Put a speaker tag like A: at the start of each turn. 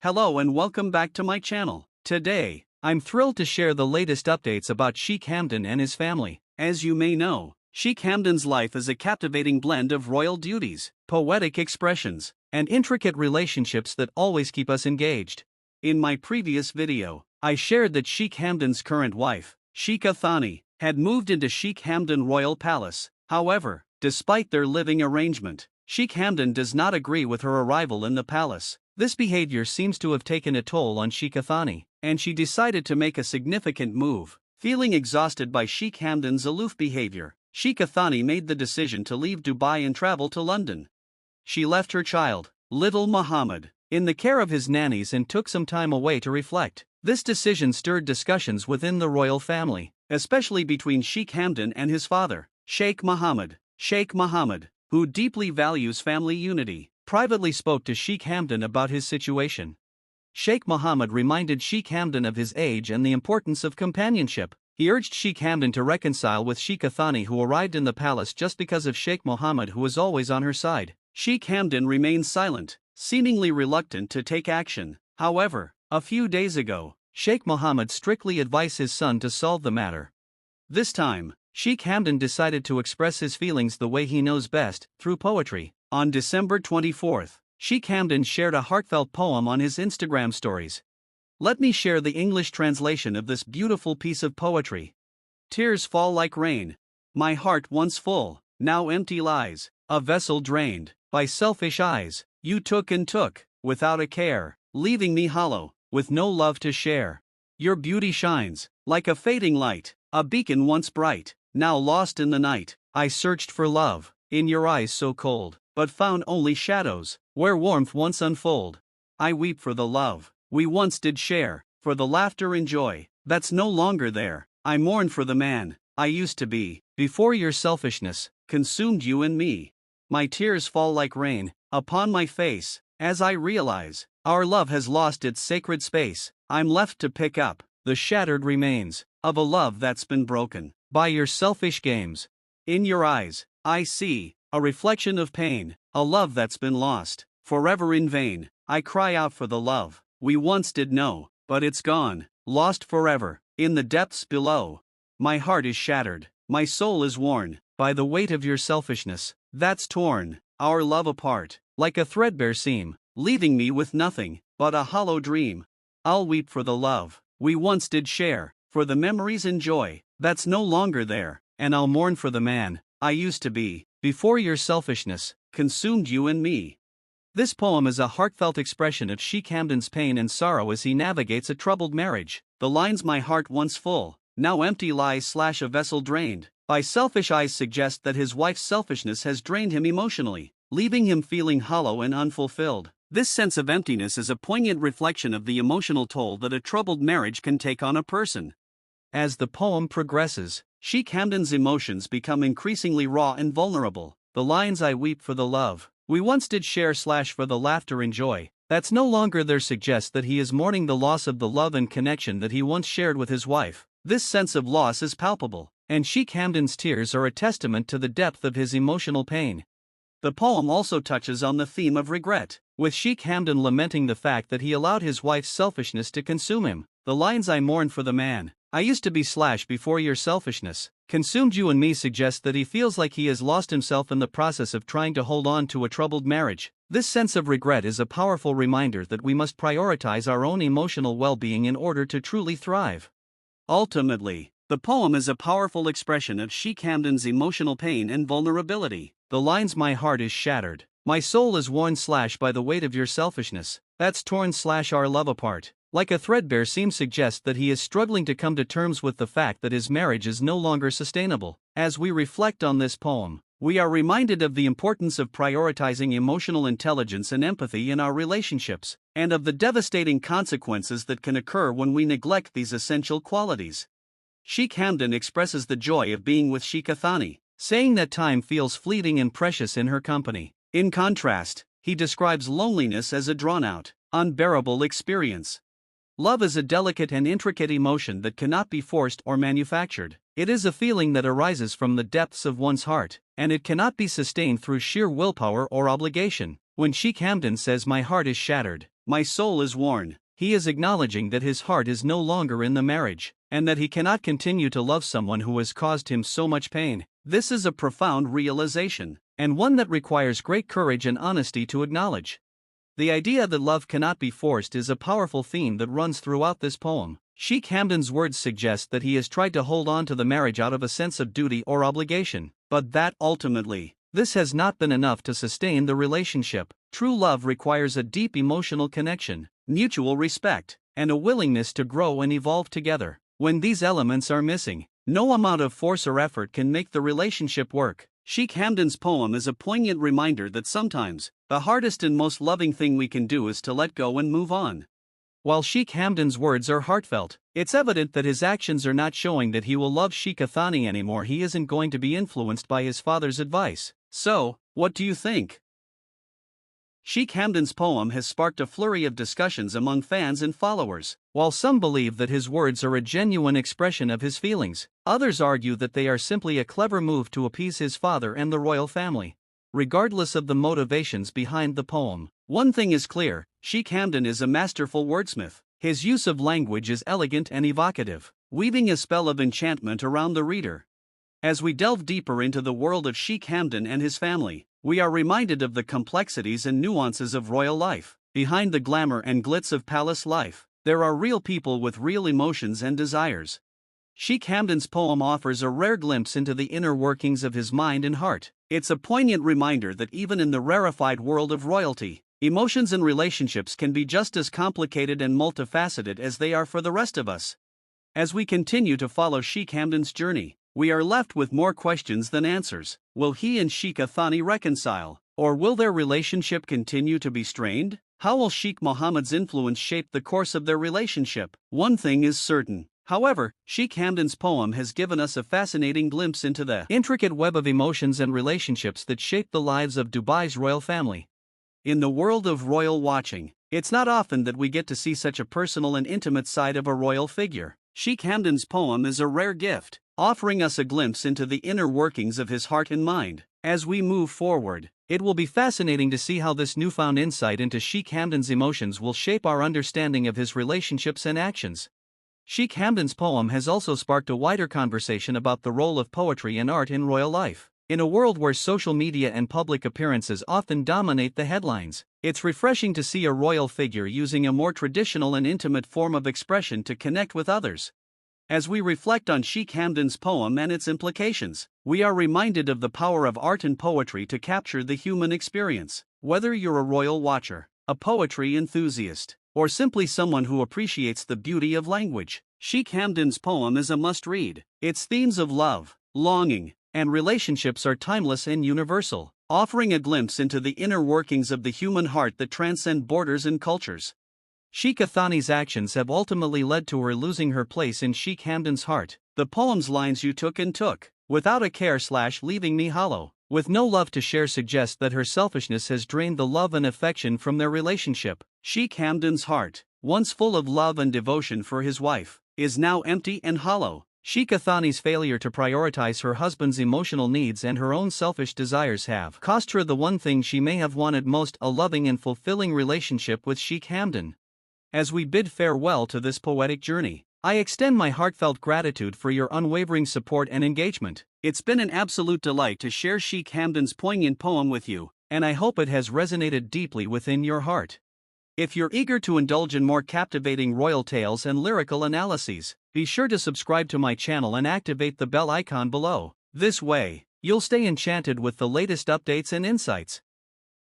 A: Hello and welcome back to my channel. Today, I'm thrilled to share the latest updates about Sheikh Hamdan and his family. As you may know, Sheikh Hamdan's life is a captivating blend of royal duties, poetic expressions, and intricate relationships that always keep us engaged. In my previous video, I shared that Sheikh Hamdan's current wife, Sheikha Thani, had moved into Sheikh Hamdan Royal Palace. However, despite their living arrangement, Sheikh Hamdan does not agree with her arrival in the palace. This behavior seems to have taken a toll on Sheikha Thani, and she decided to make a significant move. Feeling exhausted by Sheikh Hamdan's aloof behavior, Sheikha Thani made the decision to leave Dubai and travel to London. She left her child, little Mohammed, in the care of his nannies and took some time away to reflect. This decision stirred discussions within the royal family, especially between Sheikh Hamdan and his father, Sheikh Mohammed. Sheikh Mohammed, who deeply values family unity, privately spoke to Sheikh Hamdan about his situation. Sheikh Mohammed reminded Sheikh Hamdan of his age and the importance of companionship. He urged Sheikh Hamdan to reconcile with Sheikha Thani, who arrived in the palace just because of Sheikh Mohammed, who was always on her side. Sheikh Hamdan remained silent, seemingly reluctant to take action. However, a few days ago, Sheikh Mohammed strictly advised his son to solve the matter. This time, Sheikh Hamdan decided to express his feelings the way he knows best, through poetry. On December 24th, Sheikh Hamdan shared a heartfelt poem on his Instagram stories. Let me share the English translation of this beautiful piece of poetry. Tears fall like rain. My heart once full, now empty lies, a vessel drained by selfish eyes. You took and took, without a care, leaving me hollow, with no love to share. Your beauty shines, like a fading light, a beacon once bright, now lost in the night. I searched for love, in your eyes so cold, but found only shadows, where warmth once unfold. I weep for the love we once did share, for the laughter and joy that's no longer there. I mourn for the man I used to be, before your selfishness consumed you and me. My tears fall like rain upon my face, as I realize our love has lost its sacred space. I'm left to pick up the shattered remains of a love that's been broken by your selfish games. In your eyes, I see a reflection of pain, a love that's been lost, forever in vain. I cry out for the love we once did know, but it's gone, lost forever, in the depths below. My heart is shattered, my soul is worn, by the weight of your selfishness, that's torn our love apart, like a threadbare seam, leaving me with nothing but a hollow dream. I'll weep for the love we once did share, for the memories and joy that's no longer there, and I'll mourn for the man I used to be, before your selfishness consumed you and me. This poem is a heartfelt expression of Sheikh Hamdan's pain and sorrow as he navigates a troubled marriage. The lines "my heart once full, now empty lies" / a vessel drained by selfish eyes suggest that his wife's selfishness has drained him emotionally, leaving him feeling hollow and unfulfilled. This sense of emptiness is a poignant reflection of the emotional toll that a troubled marriage can take on a person. As the poem progresses, Sheikh Hamdan's emotions become increasingly raw and vulnerable. The lines "I weep for the love we once did share / for the laughter and joy that's no longer there" suggest that he is mourning the loss of the love and connection that he once shared with his wife. This sense of loss is palpable, and Sheikh Hamdan's tears are a testament to the depth of his emotional pain. The poem also touches on the theme of regret, with Sheikh Hamdan lamenting the fact that he allowed his wife's selfishness to consume him. The lines "I mourn for the man I used to be / before your selfishness consumed you and me" suggest that he feels like he has lost himself in the process of trying to hold on to a troubled marriage. This sense of regret is a powerful reminder that we must prioritize our own emotional well-being in order to truly thrive. Ultimately, the poem is a powerful expression of Sheikh Hamdan's emotional pain and vulnerability. The lines "my heart is shattered, my soul is worn / by the weight of your selfishness that's torn / our love apart, like a threadbare seam" suggest that he is struggling to come to terms with the fact that his marriage is no longer sustainable. As we reflect on this poem, we are reminded of the importance of prioritizing emotional intelligence and empathy in our relationships, and of the devastating consequences that can occur when we neglect these essential qualities. Sheikh Hamdan expresses the joy of being with Sheikha Thani, saying that time feels fleeting and precious in her company. In contrast, he describes loneliness as a drawn-out, unbearable experience. Love is a delicate and intricate emotion that cannot be forced or manufactured. It is a feeling that arises from the depths of one's heart, and it cannot be sustained through sheer willpower or obligation. When Sheikh Hamdan says "my heart is shattered, My soul is worn. He is acknowledging that his heart is no longer in the marriage, and that he cannot continue to love someone who has caused him so much pain. This is a profound realization, and one that requires great courage and honesty to acknowledge. The idea that love cannot be forced is a powerful theme that runs throughout this poem. Sheikh Hamdan's words suggest that he has tried to hold on to the marriage out of a sense of duty or obligation, but that ultimately, this has not been enough to sustain the relationship. True love requires a deep emotional connection, mutual respect, and a willingness to grow and evolve together. When these elements are missing, no amount of force or effort can make the relationship work. Sheikh Hamdan's poem is a poignant reminder that sometimes, the hardest and most loving thing we can do is to let go and move on. While Sheikh Hamdan's words are heartfelt, it's evident that his actions are not showing that he will love Sheikh Thani anymore. He isn't going to be influenced by his father's advice. So, what do you think? Sheikh Hamdan's poem has sparked a flurry of discussions among fans and followers. While some believe that his words are a genuine expression of his feelings, others argue that they are simply a clever move to appease his father and the royal family. Regardless of the motivations behind the poem, one thing is clear: Sheikh Hamdan is a masterful wordsmith. His use of language is elegant and evocative, weaving a spell of enchantment around the reader. As we delve deeper into the world of Sheikh Hamdan and his family, we are reminded of the complexities and nuances of royal life. Behind the glamour and glitz of palace life, there are real people with real emotions and desires. Sheikh Hamdan's poem offers a rare glimpse into the inner workings of his mind and heart. It's a poignant reminder that even in the rarefied world of royalty, emotions and relationships can be just as complicated and multifaceted as they are for the rest of us. As we continue to follow Sheikh Hamdan's journey, we are left with more questions than answers. Will he and Sheikh Thani reconcile, or will their relationship continue to be strained? How will Sheikh Mohammed's influence shape the course of their relationship? One thing is certain, however, Sheikh Hamdan's poem has given us a fascinating glimpse into the intricate web of emotions and relationships that shape the lives of Dubai's royal family. In the world of royal watching, it's not often that we get to see such a personal and intimate side of a royal figure. Sheikh Hamdan's poem is a rare gift, offering us a glimpse into the inner workings of his heart and mind. As we move forward, it will be fascinating to see how this newfound insight into Sheikh Hamdan's emotions will shape our understanding of his relationships and actions. Sheikh Hamdan's poem has also sparked a wider conversation about the role of poetry and art in royal life. In a world where social media and public appearances often dominate the headlines, it's refreshing to see a royal figure using a more traditional and intimate form of expression to connect with others. As we reflect on Sheikh Hamdan's poem and its implications, we are reminded of the power of art and poetry to capture the human experience. Whether you're a royal watcher, a poetry enthusiast, or simply someone who appreciates the beauty of language, Sheikh Hamdan's poem is a must-read. Its themes of love, longing, and relationships are timeless and universal, offering a glimpse into the inner workings of the human heart that transcend borders and cultures. Sheikh Thani's actions have ultimately led to her losing her place in Sheikh Hamdan's heart. The poem's lines "you took and took, without a care / leaving me hollow, with no love to share" suggest that her selfishness has drained the love and affection from their relationship. Sheikh Hamdan's heart, once full of love and devotion for his wife, is now empty and hollow. Sheikh Thani's failure to prioritize her husband's emotional needs and her own selfish desires have cost her the one thing she may have wanted most: a loving and fulfilling relationship with Sheikh Hamdan. As we bid farewell to this poetic journey, I extend my heartfelt gratitude for your unwavering support and engagement. It's been an absolute delight to share Sheikh Hamdan's poignant poem with you, and I hope it has resonated deeply within your heart. If you're eager to indulge in more captivating royal tales and lyrical analyses, be sure to subscribe to my channel and activate the bell icon below. This way, you'll stay enchanted with the latest updates and insights.